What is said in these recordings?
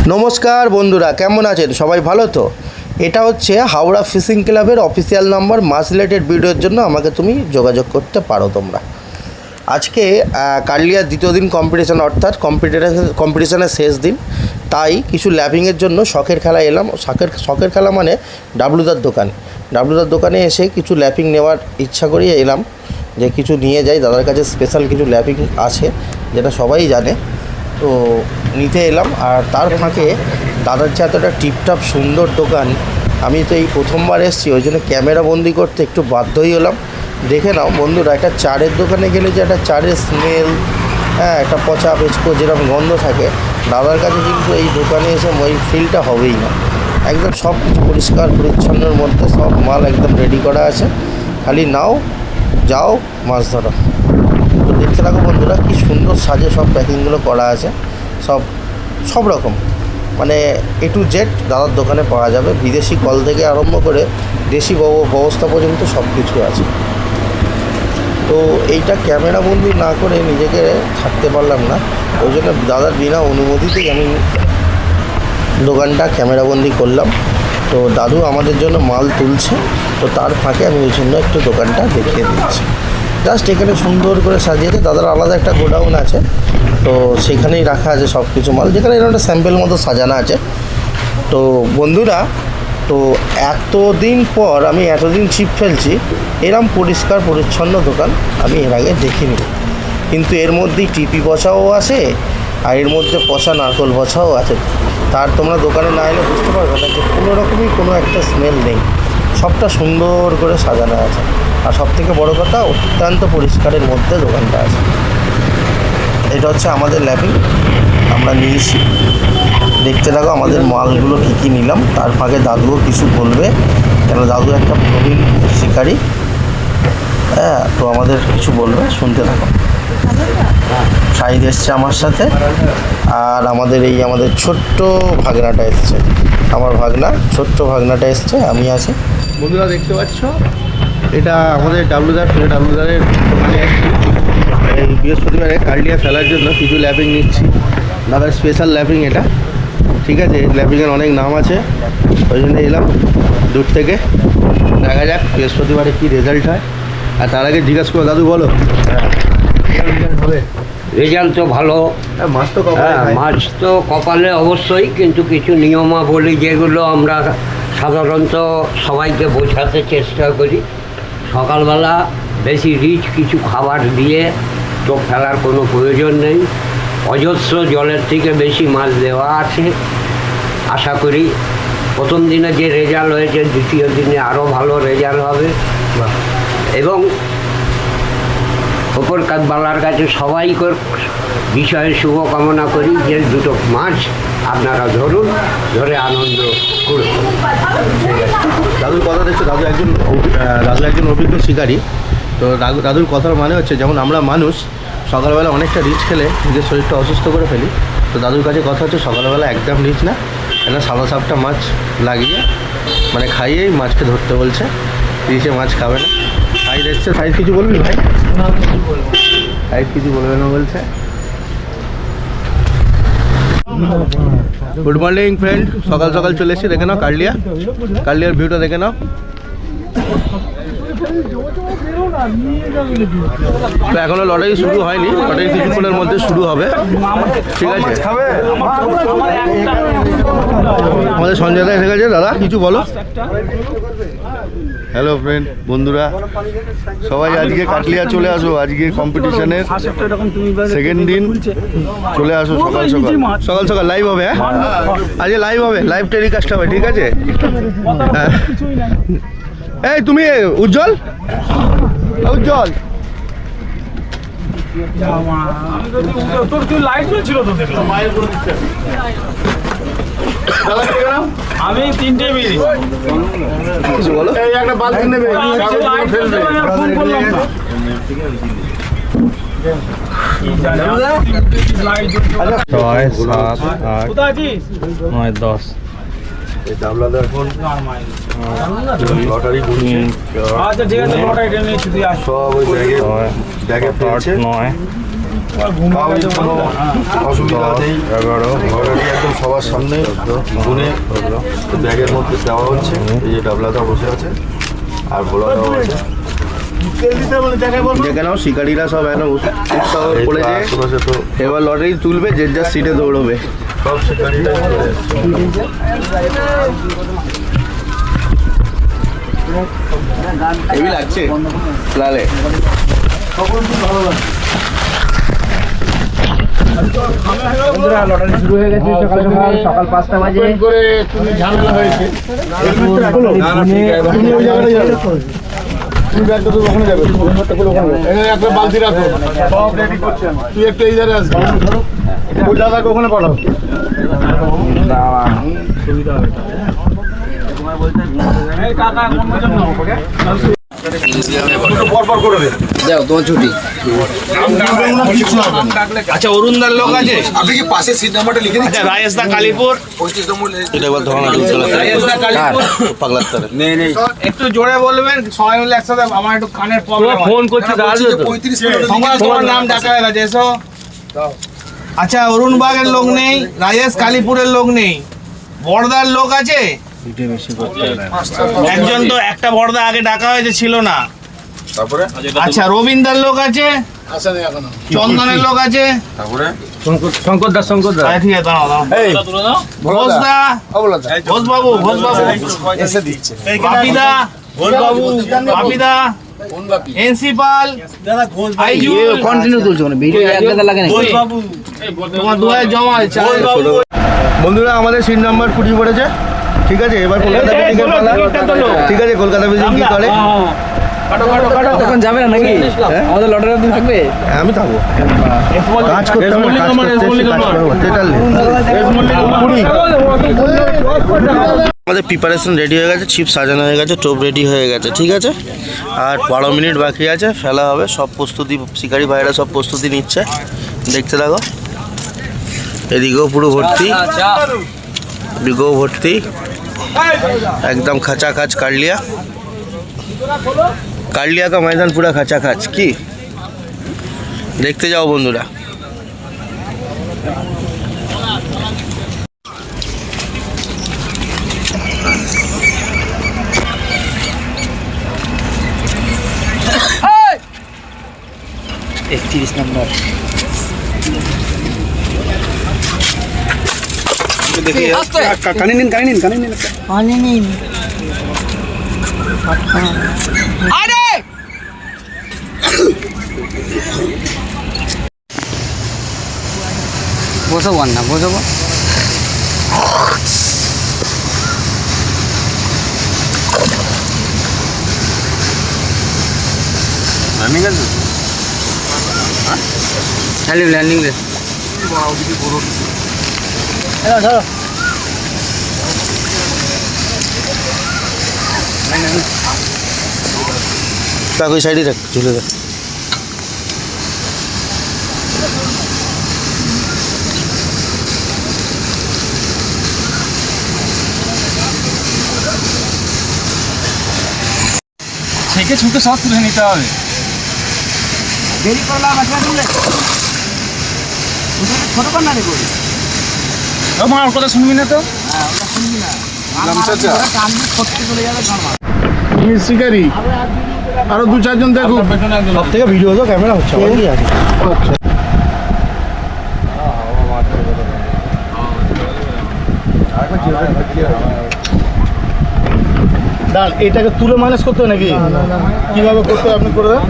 নমস্কার বন্ধুরা, কেমন আছেন সবাই? ভালো তো? এটা হচ্ছে হাওড়া ফিশিং ক্লাবের অফিসিয়াল নাম্বার। মাছ রিলেটেড ভিডিওর জন্য আমাকে তুমি যোগাযোগ করতে পারো তোমরা। আজকে কার্লিয়ার দ্বিতীয় দিন কম্পিটিশান, অর্থাৎ কম্পিটিশানের শেষ দিন। তাই কিছু ল্যাপিংয়ের জন্য শখের খেলা এলাম। শখের খেলা মানে ডাবলুদার দোকানে এসে কিছু ল্যাপিং নেওয়ার ইচ্ছা করিয়ে এলাম, যে কিছু নিয়ে যাই। দাদার কাছে স্পেশাল কিছু ল্যাপিং আছে, যেটা সবাই জানে, তো নিতে এলাম। আর তার ফাঁকে দাদার যে এতটা টিপটাপ সুন্দর দোকান, আমি তো এই প্রথমবার এসেছি, ওই জন্য ক্যামেরা বন্দি করতে একটু বাধ্যই হলাম। দেখে নাও বন্ধুরা, একটা চারের দোকানে গেলে যে একটা চারের স্মেল, একটা পচা পেচকো যেরকম গন্ধ থাকে, দাদার কাছে কিন্তু এই দোকানে এসে ওই ফিলটা হবেই না। একদম সব কিছু পরিষ্কার পরিচ্ছন্নর মধ্যে সব মাল একদম রেডি করা আছে, খালি নাও, যাও, মাছ ধরো। তো দেখতে থাকো বন্ধুরা, কি সুন্দর সাজে সব প্যাকিংগুলো করা আছে। সব রকম মানে A to Z দাদার দোকানে পাওয়া যাবে। বিদেশি কল থেকে আরম্ভ করে দেশি ব্যবস্থা পর্যন্ত সব কিছু আছে। তো এইটা ক্যামেরাবন্দি না করে নিজেকে থাকতে পারলাম না, ওই জন্য দাদার বিনা অনুমতিতেই আমি দোকানটা ক্যামেরাবন্দি করলাম। তো দাদু আমাদের জন্য মাল তুলছে, তো তার ফাঁকে আমি ওই জন্য একটু দোকানটা দেখিয়ে দিচ্ছি। জাস্ট এখানে সুন্দর করে সাজিয়েছে। দাদার আলাদা একটা গোডাউন আছে, তো সেখানেই রাখা আছে সব কিছু মাল, যেখানে এরকম একটা স্যাম্পেল মতো সাজানো আছে। তো বন্ধুরা, তো এতদিন পর আমি এতদিন ছিপ ফেলছি, এরম পরিষ্কার পরিচ্ছন্ন দোকান আমি এর আগে দেখিনি। কিন্তু এর মধ্যেই টিপি পচাও আছে, আর এর মধ্যে পচা নারকোল পচাও আছে। তার তোমরা দোকানে না এলে বুঝতে পারবে না যে কোনো রকমই কোনো একটা স্মেল নেই। সবটা সুন্দর করে সাজানো আছে, আর সবথেকে বড় কথা, অত্যন্ত পরিষ্কারের মধ্যে দোকানটা আছে। এটা হচ্ছে আমাদের ল্যাপিং, আমরা নিয়েছি। দেখতে থাকো আমাদের মালগুলো কী কী নিলাম। তার ফাঁকে দাদুও কিছু বলবে, কেন দাদু একটা প্রবীণ শিকারী। তো আমাদের কিছু বলবে, শুনতে থাকো। সাইদ এসছে আমার সাথে, আর আমাদের ছোট্ট ভাগনাটা এসছে। আমার ছোট্ট ভাগনাটা এসছে, আমি আছি। বন্ধুরা দেখতে পাচ্ছ, এটা আমাদের ডাবলুদারের দোকানে আসছি। এই বৃহস্পতিবারে কার্লিয়া ফেলার জন্য কিছু ল্যাপিং নিচ্ছি। দাদার স্পেশাল ল্যাপিং এটা, ঠিক আছে? ল্যাপিংয়ের অনেক নাম আছে, ওই জন্য এলাম দূর থেকে। দেখা যাক বৃহস্পতিবারে কী রেজাল্ট হয়। আর তার আগে জিজ্ঞাসা করো, দাদু বলো। রেজাল্ট তো ভালো। মাছ তো কপালে অবশ্যই, কিন্তু কিছু নিয়মাবলী যেগুলো আমরা সাধারণত সবাইকে বোঝাতে চেষ্টা করি। সকালবেলা বেশি রিচ কিছু খাবার দিয়ে তো ফেলার কোনো প্রয়োজন নেই। অজস্র জলের থেকে বেশি মাছ দেওয়া আছে। আশা করি প্রথম দিনে যে রেজাল্ট হয়েছে, দ্বিতীয় দিনে আরও ভালো রেজাল্ট হবে। এবং ওপর বালার কাছে সবাইকার বিষয়ে শুভকামনা করি যে দুটো মাছ আপনারা ধরুন, ধরে আনন্দ করুন। দাদুর কথা দেখছো, দাদু একজন অভিজ্ঞ শিকারী। তো দাদুর কথার মানে হচ্ছে, যেমন আমরা মানুষ সকালবেলা অনেকটা রিচ খেলে নিজের শরীরটা অসুস্থ করে ফেলি, তো দাদুর কাছে কথা হচ্ছে সকালবেলা একদম রিচ না, একটা সাদা সাপটা মাছ লাগিয়ে মানে খাইয়েই মাছকে ধরতে বলছে। রিচে মাছ খাবে না। সাইড এসছে, সাইড কিছু বলবি ভাই? সাইড কিছু বলবে না বলছে। গুড মর্নিং ফ্রেন্ড, সকাল সকাল চলে এসেছি। দেখে নাও কার্লিয়ার ভিউটা দেখে নাও। তো এখনো লটারি শুরু হয়নি, লটারি কিছুক্ষণের মধ্যে শুরু হবে, ঠিক আছে? আমাদের সঞ্জয় দা এসে গেছে। দাদা কিছু বলো। হ্যালো ফ্রেন্ড, বন্ধুরা সবাই আজকে কাটলিয়া চলে আসো। আজকে কম্পিটিশনের সেকেন্ড দিন, চলে আসো সকাল সকাল লাইভ হবে। আজকে লাইভ হবে, লাইভ টেলিকাস্ট হবে, ঠিক আছে? এই তুমি উজ্জ্বল আমি 3টে বিড়ি বলো। এই একটা বালতি নেবে, ছয়, সাত, আট, 9, 10। এখন লটারি ঘুরছে। আচ্ছা ঠিক আছে, লটারি নিয়ে ছুটি আস। সব ওই ব্যাগে ফেলছে। 9, অসুবিধা নেই। 11, লটারি একদম সবার সামনে গুনে ব্যাগের মধ্যে দেওয়া হচ্ছে। এই যে ডাবলাদা বসে আছে আর ভোলাদাও আছে। দেখে নাও শিকারীরা সব একদম উৎসাহ করেছে। এবার লটারি তুলবে, যে যার সিটে দৌড়বে। সব শিকারীরা হেভি লাগছে লালে। লটারি শুরু হয়ে গেছে সকাল 5টা বাজে করে ঝামেলা হয়েছে। একটা বালতি রাখো, সব রেডি করছেন। তুই একটু এই ধারে আসবি, দাদাকে ওখানে পাঠাও। সুবিধা হবে কাকা কোন জন্য পরপর করে দে। যাও তোমার ছুটি। আচ্ছা অরুণদার লোক আছে, আপনি কি পাশে সিট নাম্বারটা লিখে দিচ্ছেন? রাজেশদা কালীপুর 25 নম্বর এটা একবার ধরো না, রাজেশদা কালীপুর পাগলার তারে। একটু জোরে বলবেন, সবাই মিলে একসাথে। আমার একটু কানের প্রবলেম। ফোন করছি 35 সঙ্গে তোমার নাম ডাকা হয়ে গেছে, এসো। আচ্ছা অরুণবাগের লোক নেই, রাজেশ কালীপুরের লোক নেই, বড়দার লোক আছে একজন। তো একটা বড়দা আগে ডাকা হয়েছে, ছিল না। তারপরে আচ্ছা রবীন্দার লোক আছে, চন্দনের লোক আছে। তারপরে শঙ্কর দা ঠিক আছে, দাঁড়াও দাঁড়াও। ঘোষদা, ঘোষবাবু, এসে দিচ্ছে বাপিদা, বাপিদা, এনসিপাল, আইজু, কন্টিনিউ তুলছো মানে ভিডিও এক জায়গা লাগে না। ঘোষবাবু, তোমার দুয়ারে জমা আছে। বন্ধুরা আমাদের সিট নাম্বার ফুটিয়ে পড়েছে, ঠিক আছে। এবার কলকাতা মিটিংয়ের পালা, ঠিক আছে। কলকাতা মিটিং কি করে তখন যাবে না নাকি? আমাদের লটারি দিন থাকবে। আমি থাকবো, কাজ করতে হবে, কাজ করতে আমাদের প্রিপারেশন রেডি হয়ে গেছে, ছিপ সাজানো হয়ে গেছে, টোপ রেডি হয়ে গেছে, ঠিক আছে। আর 12 মিনিট বাকি আছে, ফেলা হবে। সব প্রস্তুতি, শিকারি ভাইরা সব প্রস্তুতি নিচ্ছে, দেখতে থাকো। এদিকেও পুরো ভর্তি, এদিকেও ভর্তি, একদম খাঁচা খাচ। কার্লিয়া का मैदान पूरा खाचा खाच की देखते जाओ बंधुरा। নম্বর কানি নিন বসাবো না, বসাবো। ল্যান্ডিং রে कोई साइड ही रख झूले रख। ছেকে ছুটে সব তুলে নিতে হবে। দেরি করলে বাঁচা তুলে ছোট কর না রে করি। আমার কথা শুনবি না তো? হ্যাঁ ওটা শুনবি না। কান্দি ছটকে চলে যাবে কারণ তুমি শিকারি। আরো 2-4 জন দেখো। সব থেকে ভিডিও তো ক্যামেরা হচ্ছে আমার কি আছে। দাঁড়, এটাকে তুলে মাইনাস করতে হয় নাকি? কিভাবে করতে হয় আপনি করে দেন।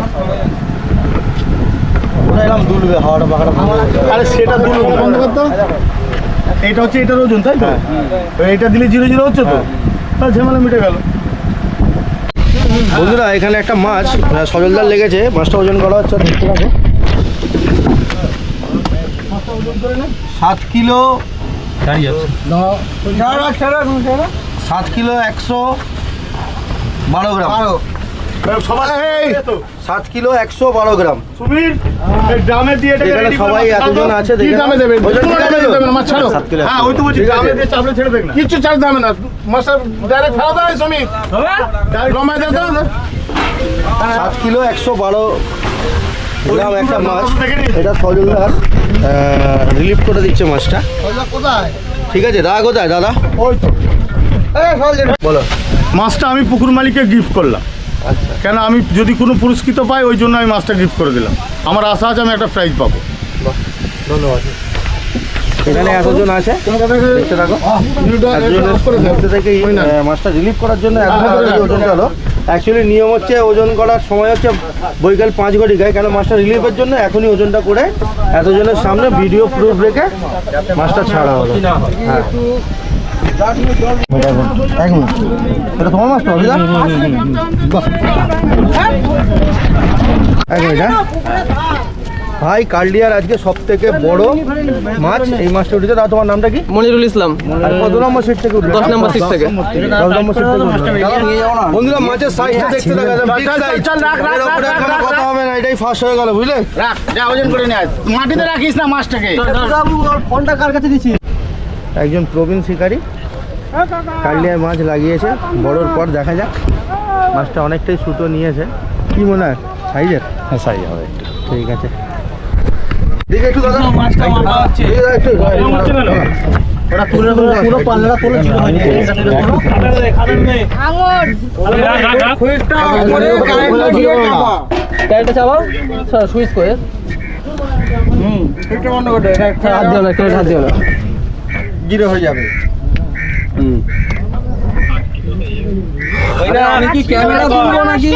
ওটা এরকম দুলবে, হাওয়াটা পাখাটা বন্ধ। আরে সেটা দুলবে বন্ধ করতে। এটা হচ্ছে এটার ওজন, তাই তো? এটা দিলে 0-0 হচ্ছে তো, তাহলে ঝামেলা মিটে গেল। বন্ধুরা এখানে একটা মাছ সজলদার লেগেছে, মাছটা ওজন করা হচ্ছে, দেখতে পাবো 7 কিলো। 7 কিলো 112 গ্রাম। 7 কিলো 112 গ্রাম। সুবীর এই ড্রামে দিয়ে এটা এখানে সবাই এতজন আছে, কি ড্রামে দেবেন? কোনো ড্রামে দেবেন না, মাছ ছাড়ো। 7 কিলো। হ্যাঁ ওই তো বলছি, ড্রামে দিয়ে চাপড়ে ছেড়ে দেখ না, কিচ্ছু চার্জ দেবে না। মাছটা ডাইরেক্ট ফেলা দাও সুমিত, ডাইরেক্ট রমায় দিয়ে দাও। 7 কিলো 112 গ্রাম একটা মাছ। এটা সজলদার রিলিফ করে দিচ্ছে মাছটা। কোথায়? ঠিক আছে, দাদা কোথায় দাদা? ওই তো বলো। মাছটা আমি পুকুর মালিককে গিফট করলাম। আচ্ছা, কেন আমি যদি কোনো পুরস্কৃত পাই ওই জন্য আমি মাছটা গিফট করে দিলাম। আমার আশা আছে আমি একটা প্রাইজ পাবো। ধন্যবাদ। এখানে এতজন আছে, দেখতে থাকো। মধ্যে থেকে মাছটা রিলিভ করার জন্য ওজনটা হলো। অ্যাকচুয়ালি নিয়ম হচ্ছে ওজন করার সময় হচ্ছে বৈকাল 5 ঘটিকায়, কেন মাছটা রিলিফের জন্য এখনই ওজনটা করে এতজনের সামনে ভিডিও প্রুফ রেখে মাছটা ছাড়া হলো। হ্যাঁ, এক মিনিট, এটা তোমার মাছ তো? এক মিনিট। হ্যাঁ ভাই, কার্লিয়ার আজকে সব থেকে বড় মাছ এই মাছটা উঠেছে। দাদা তোমার নামটা কি? মনিরুল ইসলাম, আর কত নম্বর সিট থেকে উঠলো? 10 নম্বর সিট থেকে। 10 নম্বর সিট থেকে উঠলো। বন্ধুরা মাছের সাইজটা দেখতে দেখা যায়, বিগ সাইজ। কথা হবে না, এটাই ফার্স্ট হয়ে গেল, বুঝলে? রাখ, যা ওজন করে নিয়ে আয়। মাটিতে রাখিস না মাছটাকে। ফোনটা কার কাছে দিচ্ছি? একজন প্রবীণ শিকারী কার্লিয়ার মাছ লাগিয়েছে, বড়োর পর দেখা যাক। মাছটা অনেকটাই সুতো নিয়েছে, কি মনে হয় সাইজের? হ্যাঁ, সাই হবে। ঠিক আছে, দেখে একটু দাদা মাছটা মাপা হচ্ছে। ওটা তুলে পুরো পাল্লাটা পুরো ছিল হয়নি। কারেন্টটা চালাও, সুইচ করে। এটা বন্ধ করে এটা হাত দিও না, একটু হাত দিও না। জিরো হয়ে যাবে। আমি কি ক্যামেরা তুলবো নাকি?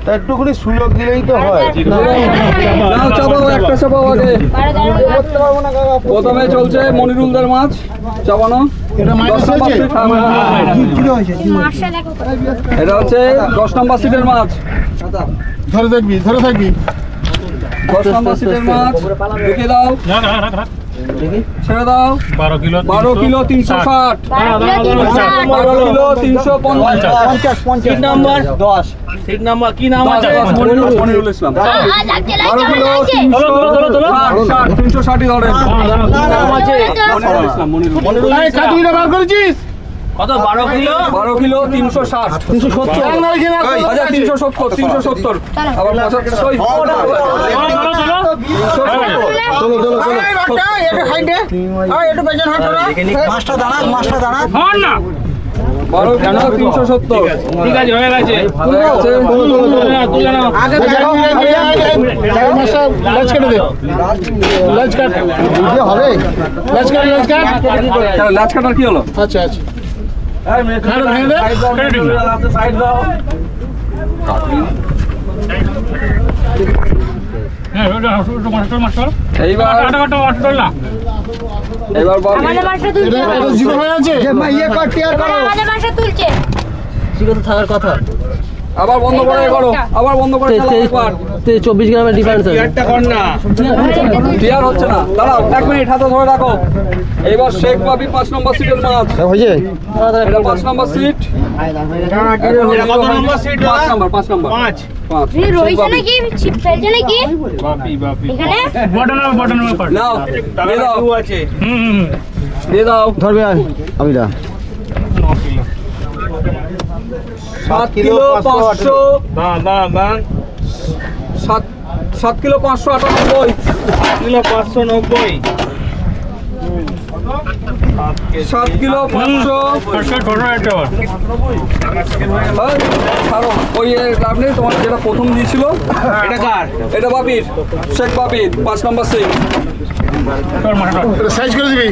তা একটুখানি সুযোগ দিলেই তো হয়। নাও চাপাও, একটা চাপাও আগে। প্রথমে চলছে মনিরুলদার মাছ চাপানো। এটা মাইনাস হয়েছে? এটা হচ্ছে 10 নম্বর সিটের মাছ। ধরে থাকবি, ধরে থাকবি। 10 নম্বর সিটের মাছ ঢুকে দাও, ছেড়ে দাও। 12 kilo 360, 12 kilo 350। Seat number 10। Seat number কি নাম আছে? মনিরুল ইসলাম। 12 কিলো 360 ধরেন। মনিরুল ইসলাম, মনিরুল। এই কাতুরিটা বার করেছিস? কত? 12 কিলো 360, 370। আচ্ছা 370। আবার সই। মাছটা দাঁড়া, মাছটা দাঁড়া। 12 কিলো 370। ঠিক আছে, হয়ে গেছে। লাঞ্চ কেটে দে। লাঞ্চ কাট হবে। লাঞ্চ কাট, লাঞ্চ কাট। লাচ কাটার কি হলো? আচ্ছা আচ্ছা, খাড়া ভেঙে দে। সাইড দাও। এইবার বাবু এটা জিরো হয়ে আছে। থাকার কথা। আবার বন্ধ করে করো, আবার বন্ধ করে 24 গ্রামের ডিফারেন্স আছে। একটা কর না, ক্লিয়ার হচ্ছে না। দাঁড়াও 1 মিনিট, হাতে ধরে রাখো। এইবার শেখ বাবি 5 নম্বর সিটের মাছ। হয়েছে? এটা 5 নম্বর সিট। কত নম্বর সিট? 5 নম্বর, 5 নম্বর। 5। নাও, দিয়ে দাও। দিয়ে দাও। ধরবে আমি দা 7 কিলো 500। 7 কিলো 598। 7 কিলো 590। 7 কিলো 500। ছাড়ো, ওই লাভ নেই। তোমার যেটা প্রথম দিয়েছিল এটা কার? এটা বাপির, শেখ বাপির 5 নম্বর সিট। এটা সাইজ করে দিবি।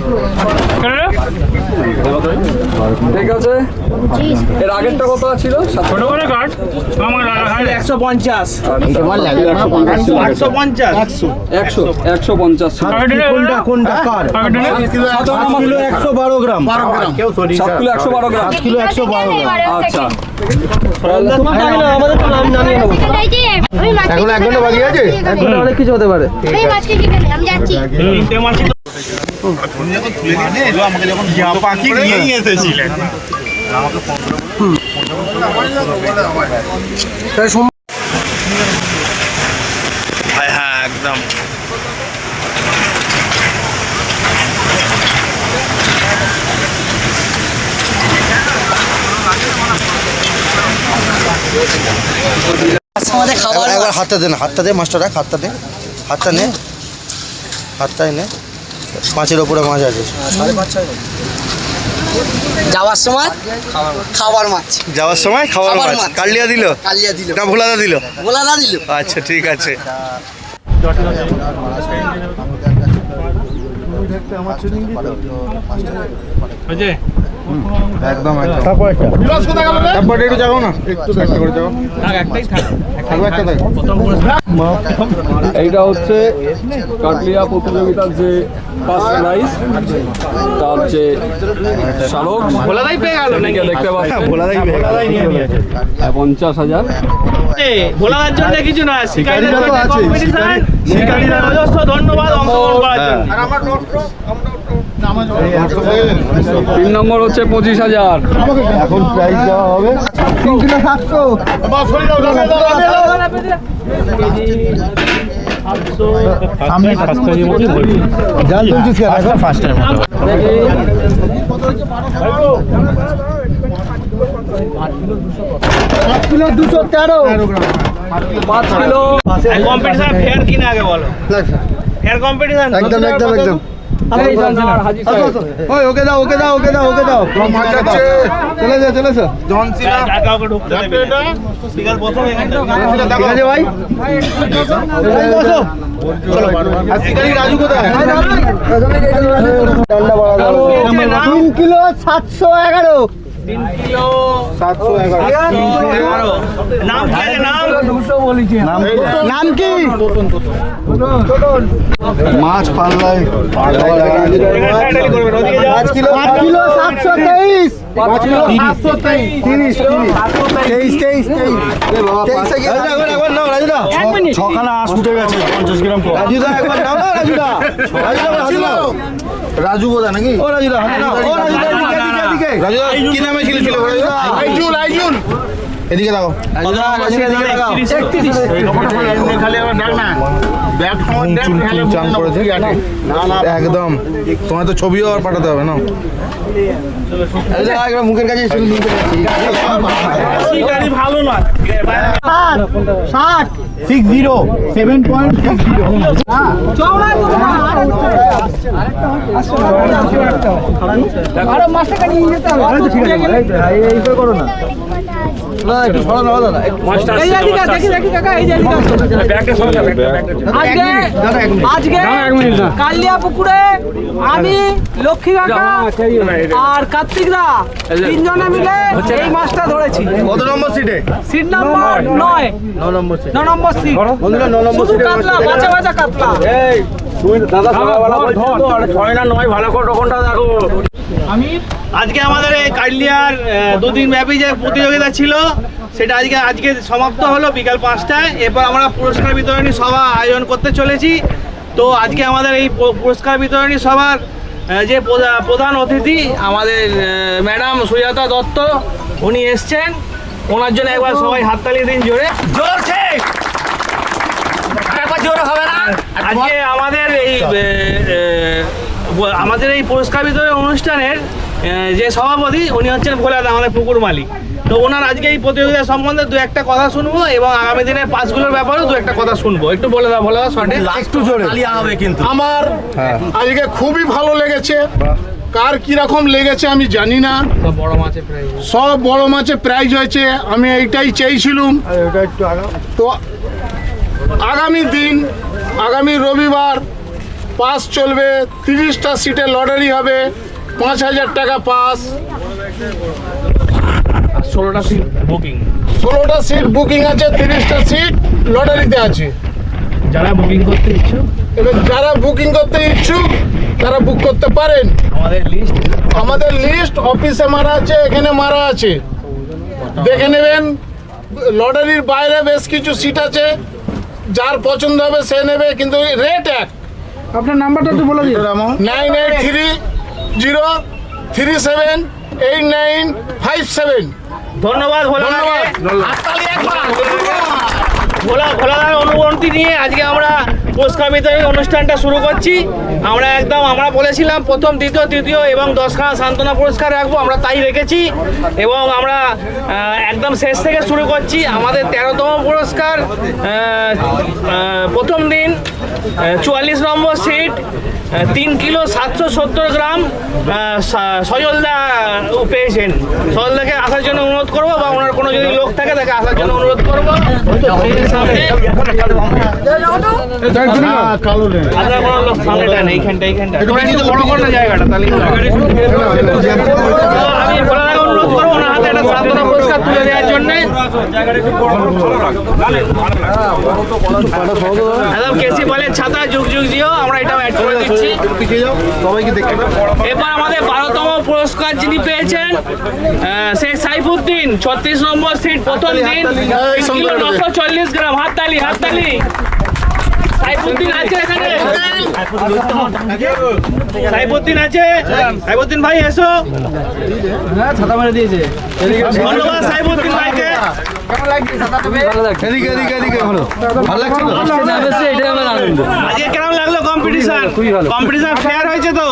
ঠিক আছে। এর আগেরটা কত ছিল? 150। 150। কোনটা কোনটা কার? 7 কিলো 112 গ্রাম। 12 গ্রাম। 7 কিলো 112 গ্রাম। 7 কিলো 112 গ্রাম। আচ্ছা, এখন 1 ঘন্টা বাকি আছে। 1 ঘন্টা অনেক কিছু হতে পারে। আমি যাচ্ছি। আমাকে যখন পাখি নিয়ে এসেছিলেন হ্যাঁ একদম। একবার হাতটা দে না, হাতটা দে, মাছটা রাখ, হাতটা দে। হাতটা নে, হাতটাই নে, 5-এর ওপরে মাছ আছে। যাওয়ার সময় খাবার মাছ, যাওয়ার সময় খাবার মাছ কালিয়া দিল না ভোলাদা দিল? ভোলাদা দিল। আচ্ছা ঠিক আছে। একদম তারপরে একটু যাবো না, একটু দেখা করে যাবো। এইটা হচ্ছে কাটলিয়া প্রতিযোগিতার যে ফার্স্ট প্রাইজ, তার যে শালক ভোলাদাই পেয়ে গেল নাকি? দেখতে পাচ্ছেন ভোলাদাই 50,000। ভোলাদার জন্য কিছু না, শিকারীদের কম্পিটিশন, শিকারীদের অজস্র ধন্যবাদ অংশগ্রহণ করার জন্য। 3 নম্বর হচ্ছে 25,000। এখন প্রাইস দেওয়া হবে 3 কিলো 700। সামনে জাল তুলছিস কেন? এখন first time 5 kilo 213। 5 kilo competition fair কিনা আগে বলো, ফেয়ার কম্পিটিশন একদম একদম একদম। হাজি সাহেব। ওই ওকে দাও ওকে দাও ওকে দাও ওকে দাও। মাছ আছে, চলে যা চলে যা। জন সিনা কাউকে ঢুকতে দেবে না। বিকাল প্রথম এখানে ঠিক আছে ভাই, চলো আর শিকারি রাজু কোথায়? 3 কিলো 711। 3 কিলো 711। নাম কি আছে? নাম কি? মাছ পাল্লাই 5 কিলো 723। 5 কিলো 723। 30 ছখানা আঁশ উঠে গেছে 50 গ্রাম। রাজুদা একবার নাও না, রাজুদা রাজু বোধা নাকি? ও রাজুদা হাতে নাও। ও রাজুদা এদিকে রাজুদা কি নামে ছিল আইজুল এদিকে দাও। একদম তোমার তো ছবিও আর পাঠাতে হবে না। মুখের কাছে ভালো নয়। 60 আজকে কালিয়া পুকুরে আমি, লক্ষ্মী কাকা আর কার্তিক দা 3 জনে মিলে এই মাছটা ধরেছি। কত নম্বর সিটে? সিট নাম্বার 9 নম্বর সিট। 9 নম্বর সিট। বন্ধুরা 9 নম্বর শুধু সিটে কাতলা, বাঁচা বাঁচা কাতলা। আজকে আমাদের এই কালিয়ার 2 দিন ব্যাপী যে প্রতিযোগিতা ছিল সেটা আজকে সমাপ্ত হলো বিকাল 5টায়। এরপর আমরা পুরস্কার বিতরণী সভা আয়োজন করতে চলেছি। তো আজকে আমাদের এই পুরস্কার বিতরণী সভার যে প্রধান অতিথি আমাদের ম্যাডাম সুজাতা দত্ত, উনি এসছেন। ওনার জন্য একবার সবাই হাততালি দিন জোরে। আজকে আমাদের এই পুরস্কার বিতরণ অনুষ্ঠানের যে সভাপতি উনি হচ্ছেন ভোলাদা, আমাদের পুকুর মালিক। তো ওনার আজকে এই প্রতিযোগিতা সম্বন্ধে 2-1টা কথা শুনবো এবং আগামী দিনের পাঁচগুলোর ব্যাপারেও 2-1টা কথা শুনবো। একটু বলে দাও শর্টে। একটু জোরে হবে কিন্তু। আমার আজকে খুবই ভালো লেগেছে। কার কিরকম লেগেছে আমি জানি না। সব বড় মাছে প্রাইজ হয়েছে। আমি এইটাই চেয়েছিলাম। তো আগামী দিন, আগামী রবিবার পাস চলবে, 30টা সিটে লটারি হবে, 5,000 টাকা পাস। 16টা সিট বুকিং, 16টা সিট বুকিং আছে, 30টা সিট লটারিতে আছে। যারা বুকিং করতে ইচ্ছুক, এবার যারা বুকিং করতে ইচ্ছুক তারা বুক করতে পারেন। আমাদের লিস্ট অফিসে মারা আছে, এখানে মারা আছে, দেখে নেবেন। লটারির বাইরে বেশ কিছু সিট আছে, যার পছন্দ হবে সে নেবে, কিন্তু রেট এক। আপনার নাম্বারটা একটু বলে দিন। 9830378957। ধন্যবাদ ভোলাদার অনুমতি নিয়ে আজকে আমরা পুরস্কার বিতরণী অনুষ্ঠানটা শুরু করছি। আমরা বলেছিলাম প্রথম, দ্বিতীয়, তৃতীয় এবং 10খানা সান্ত্বনা পুরস্কার রাখবো, আমরা তাই রেখেছি এবং আমরা একদম শেষ থেকে শুরু করছি। আমাদের 13তম পুরস্কার প্রথম দিন 44 নম্বর সিট 3 কিলো 770 গ্রাম সজলদা পেয়েছেন। সজলদাকে আসার জন্য অনুরোধ করবো বা ওনার কোনো যদি লোক থাকে তাকে আসার জন্য অনুরোধ করবো। জায়গাটা তাহলে আমি অনুরোধ করবো ওনার হাতে একটা সান্ত্বনা পুরস্কার তুলে দেওয়ার জন্য। একদম কেসি বলে ছাতা যুগ যুগ জিও, আমরা এটাও অ্যাড করে দিচ্ছি। এবার আমাদের 12তম পুরস্কার যিনি পেয়েছেন শেখ সাইফুদ্দিন, 36 নম্বর সিট, প্রথম দিন 940 গ্রাম। হাততালি হাততালি। সাইফুদ্দিন আছে এখানে, সাইফুদ্দিন আছে, সাইফুদ্দিন ভাই এসো। ছাতা মেরে দিয়েছে। ধন্যবাদ সাইফুদ্দিন ভাইকে। আজকে কেমন লাগলো কম্পিটিশন? কম্পিটিশন ফেয়ার হয়েছে তো?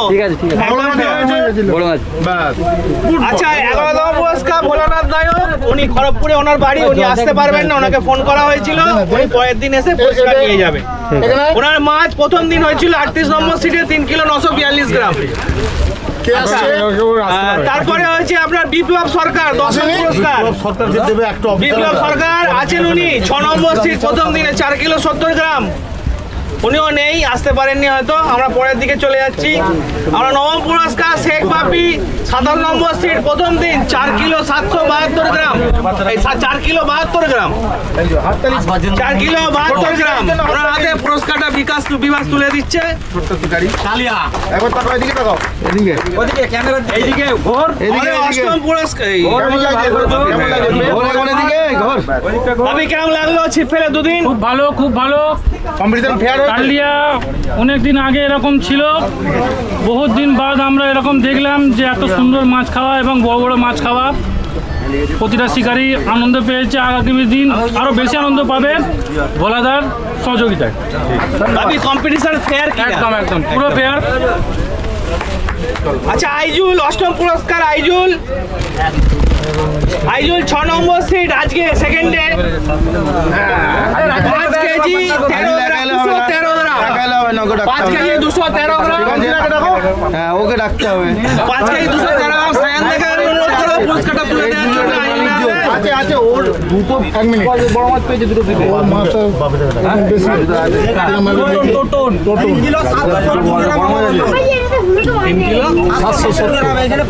আচ্ছা, 11তম পুরস্কার ভোলানাথ নায়ক, উনি খড়গপুরে ওনার বাড়ি, উনি আসতে পারবেন না, ওনাকে ফোন করা হয়েছিল, উনি পরের দিন এসে পুরস্কার নিয়ে যাবে। ওনার মাছ প্রথম দিন হয়েছিল 38 নম্বর সিটে 3 কিলো 942 গ্রাম। তারপরে হচ্ছে আপনার বিপ্লব সরকার, 10ম পুরস্কার। বিপ্লব সরকার আছেন উনি 6 নম্বর সিট, প্রথম দিনে 4 কিলো 70 গ্রাম। উনিও নেই, আসতে পারেননি হয়তো, আমরা পরের দিকে চলে যাচ্ছি। আমরা 9ম পুরস্কার শেখ বাপি, 7 নম্বর সিট, প্রথম দিন 4 কিলো 772 গ্রাম। 4 কিলো 72 গ্রাম, 4 কিলো 72 গ্রাম। ওনার হাতে পুরস্কারটা বিভাস তুলে দিচ্ছে। অষ্টম পুরস্কার বাপি, কেমন লাগলো ছিপ ফেলে দুদিন? খুব ভালো, খুব ভালো। কম্পিটিশন ফেয়ার কালিয়া অনেকদিন আগে এরকম ছিল, বহুত দিন বাদ আমরা এরকম দেখলাম যে এত সুন্দর মাছ খাওয়া এবং বড় বড় মাছ খাওয়া। প্রতিটা শিকারী আনন্দ পেয়েছে, আগামী দিন আরো বেশি আনন্দ পাবে ভোলাদার সহযোগিতায়। কম্পিটিশন ফেয়ার, একদম একদম পুরো ফেয়ার। আচ্ছা, আইজুল, 8ম পুরস্কার আইজুল, 6 নম্বর সিট, আজকে সেকেন্ডে 5 কেজি 13 গ্রাম, 213 গ্রাম, 5 কেজি 213 গ্রাম। হ্যাঁ, ওকে ডাকতে হবে। 5 কেজি 213 গ্রাম সায়ান থেকে অনুরোধ করবো পুরস্কারটা তুলে দেওয়ার জন্য। আছে ওর দুটো 1 মিনিট বড় মাছ পেয়েছে, দুটো দিতে ওর মাছটা বেশি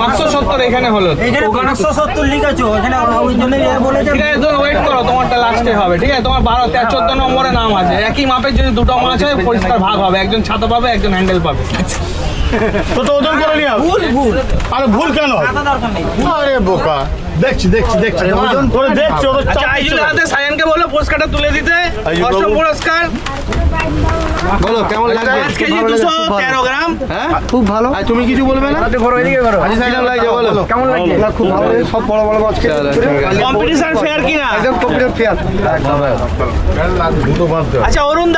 570 এখানে হলো। ওখানে 570 লিখেছো, এখানে ওই জন্য বলেছে। ঠিক আছে, তুমি ওয়েট করো, তোমারটা লাস্টে হবে। ঠিক আছে, তোমার 12, 13, 14 নম্বরে নাম আছে। একই মাপের যদি দুটো মাছ হয় পরিষ্কার ভাগ হবে, একজন ছাতা পাবে, একজন হ্যান্ডেল পাবে। তো ওজন করে নিয়ে ভুল। আরে ভুল কেন? আরে বোকা, দেখছি ওজন করে দেখছি। আচ্ছা, আইজুলের হাতে সায়ানকে বলো পুরস্কারটা তুলে দিতে। 8ম পুরস্কার বলো কেমন লাগছে? 5 কেজি 213 গ্রাম। হ্যাঁ, খুব ভালো। আর তুমি কিছু বলবে না? আজি কেমন লাগছে বলো? কেমন লাগছে? খুব ভালো, সব বড় বড় মাছ খেয়ে। কম্পিটিশন ফেয়ার কিনা? একদম কম্পিটিশন ফেয়ার। আচ্ছা, অরুণ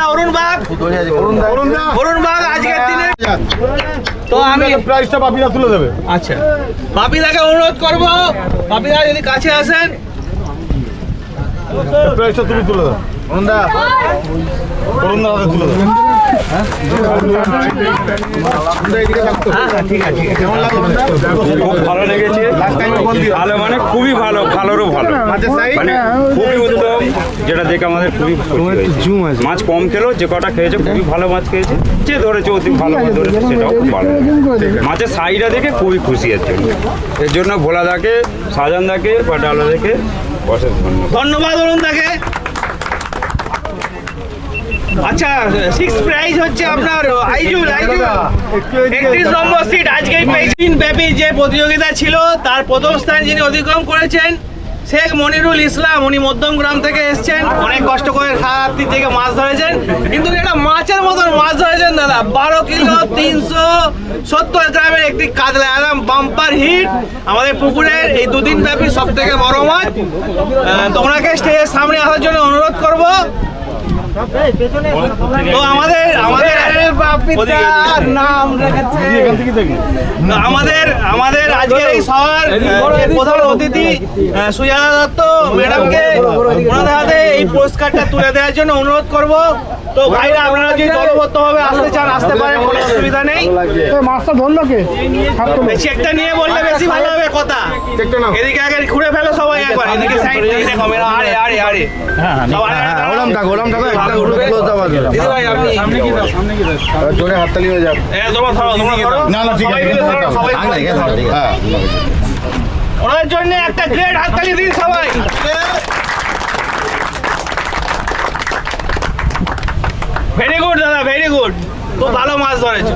বাগ আজকের দিনে তো আমি প্রাইসটা বাপিরা তুলে দেবে। আচ্ছা, বাপিদাকে অনুরোধ করবো, বাপিদা যদি কাছে আসেন, প্রাইসটা তুমি তুলে দাও। অরুণদা হাতে তুলে দাও। খুব ভালো লেগেছে, ভালো মানে খুবই ভালো, ভালোরও ভালো, মানে খুবই উত্তম, যেটা দেখে আমাদের খুবই মাছ কম খেলো, যে কটা খেয়েছে খুবই ভালো মাছ খেয়েছে, যে ধরেছে অতি ভালো মাছ ধরেছে, সেটাও খুব ভালো। মাছের সাইজটা দেখে খুবই খুশি এর জন্য ভোলাদাকে, শাহজাহানদাকে বা ডালাদাকে অশেষ ধন্যবাদ অরুণদাকে। আচ্ছা, 6th প্রাইজ হচ্ছে আপনার আইজুল 31 নম্বর সিট। আজকে দিন ব্যাপী যে প্রতিযোগিতা ছিল তার প্রথম স্থান যিনি অতিক্রম করেছেন শেখ মনিরুল ইসলাম, উনি মধ্যমগ্রাম থেকে এসছেন, অনেক কষ্ট করে খাতি থেকে মাছ ধরেছেন, কিন্তু এটা মাছের মতন মাছ ধরেছেন দাদা। 12 কিলো 370 গ্রামের একটি কাতলা, একদম বাম্পার হিট আমাদের পুকুরের এই 2 দিন ব্যাপী সব থেকে বড় মাছ। তোমরাকে স্টেজের সামনে আসার জন্য অনুরোধ করবো। তো আমাদের আমাদের আজকের এই সভার প্রধান অতিথি সুজাতা দত্ত ম্যাডামকে ওনাদের হাতে এই পুরস্কারটা তুলে দেওয়ার জন্য অনুরোধ করব। তো ভাইরা আপনারা যদি দলবদ্ধভাবে আসতে চান আসতে পারেন, কোনো অসুবিধা নেই। মাছটা ধরলো কে? চেকটা নিয়ে বললে বেশি ভালো হবে কথা। এদিকে আগে ঘুরে ফেলো সবাই একবার, এদিকে সাইড দিয়ে দেখো মেরা। আরে আরে আরে ওরম থাকো দিদি ভাই আপনি জোরে হাততালি হয়ে যাক। তোমরা ধরো না না ঠিক আছে হ্যাঁ ওনার জন্য একটা গ্রেট হাততালি দিন সবাই। ভেরি গুড দাদা, ভেরি গুড, খুব ভালো মাছ ধরেছো।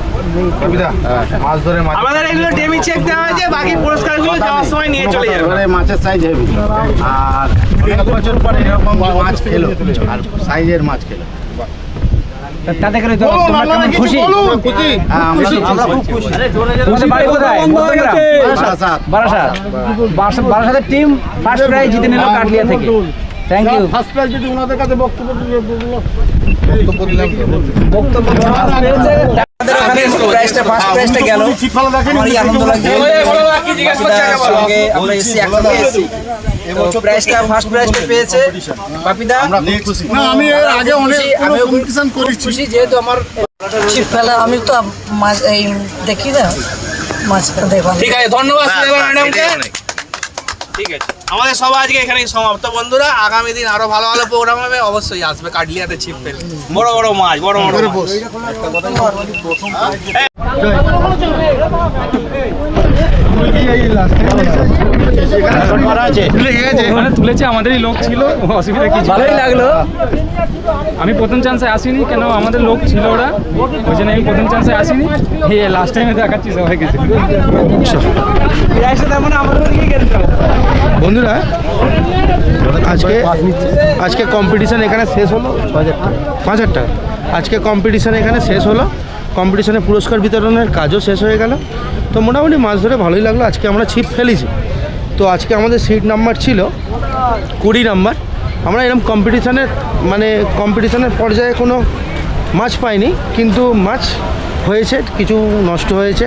মাছ ধরে আমাদের এগুলো ডেমি চেক দেওয়া হয়েছে, বাকি পুরস্কারগুলো যাওয়ার সময় নিয়ে চলে যাবে। মাছের সাইজ হেভি, আর 1 বছর পরে এরকম মাছ খেলো আর সাইজের মাছ খেলো। তাতে করে তোমরা কেমন খুশি? আমরা খুব খুশি। তোমাদের বাড়ি কোথায়? বারাসাতের টিম ফার্স্ট প্রাইজ জিতে নিল কাটলিয়া থেকে। Thank you. ফার্স্ট প্রাইজ যদি ওনাদের কাছে বক্তব্য দিলাম প্রাইজটা ফার্স্ট প্রাইজটা গেল, আমারই আনন্দ লাগছে। সঙ্গে আমরা এসেছি, একসঙ্গে এসেছি। তো প্রাইজটা ফার্স্ট প্রাইজটা পেয়েছে বাপিদা। না আমি এর আগে অনেক কম্পিটিশন করেছি, খুশি যেহেতু আমার ছিপ ফেলা আমি তো মাছ এই দেখি না, মাছ দেখো। ঠিক আছে, ধন্যবাদ ম্যাডামকে। ঠিক আছে, আমাদের সবাই আজকে এখানেই সমাপ্ত বন্ধুরা। আগামী দিন আরো ভালো ভালো প্রোগ্রাম হবে, অবশ্যই আসবে কাটলিয়াতে ছিপ ফেলে। বড় বড় মাছ, বড় বড় মাছ। তুলেছে আমাদেরই লোক ছিল, অসুবিধা কিছু ভালোই লাগলো। আমি প্রথম চান্সে আসিনি, কেন আমাদের লোক ছিল ওরা, ওই জন্য আমি প্রথম চান্সে আসিনি। এই লাস্ট টাইমে দেখাচ্ছি সবাইকে। বন্ধুরা আজকে কম্পিটিশন এখানে শেষ হলো। 5,000 টাকা আজকে কম্পিটিশন এখানে শেষ হলো। কম্পিটিশনে পুরস্কার বিতরণের কাজও শেষ হয়ে গেল। তো মোটামুটি মাছ ধরে ভালোই লাগলো। আজকে আমরা ছিপ ফেলেছি। তো আজকে আমাদের সিট নাম্বার ছিল 20 নাম্বার। আমরা এরকম কম্পিটিশনের পর্যায়ে কোনো মাছ পাইনি, কিন্তু মাছ হয়েছে, কিছু নষ্ট হয়েছে।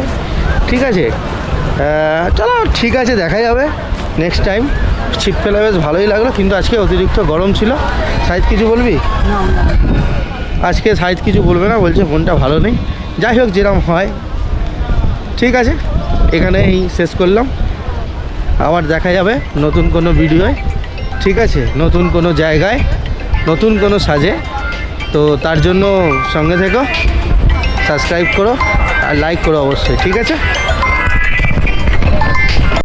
ঠিক আছে, চলো ঠিক আছে, দেখা যাবে নেক্সট টাইম। ছিপ ফেলা বেশ ভালোই লাগলো, কিন্তু আজকে অতিরিক্ত গরম ছিল। সাইদ কিছু বলবি? আজকে সাইদ কিছু বলবে না, বলছে ফোনটা ভালো নেই। যাই হোক, যেরকম হয়। ঠিক আছে, এখানেই শেষ করলাম। আবার দেখা যাবে নতুন কোনো ভিডিওয়। ঠিক আছে, নতুন কোনো জায়গায়, নতুন কোনো সাজে। তো তার জন্য সঙ্গে থেকো, সাবস্ক্রাইব করো আর লাইক করো অবশ্যই। ঠিক আছে।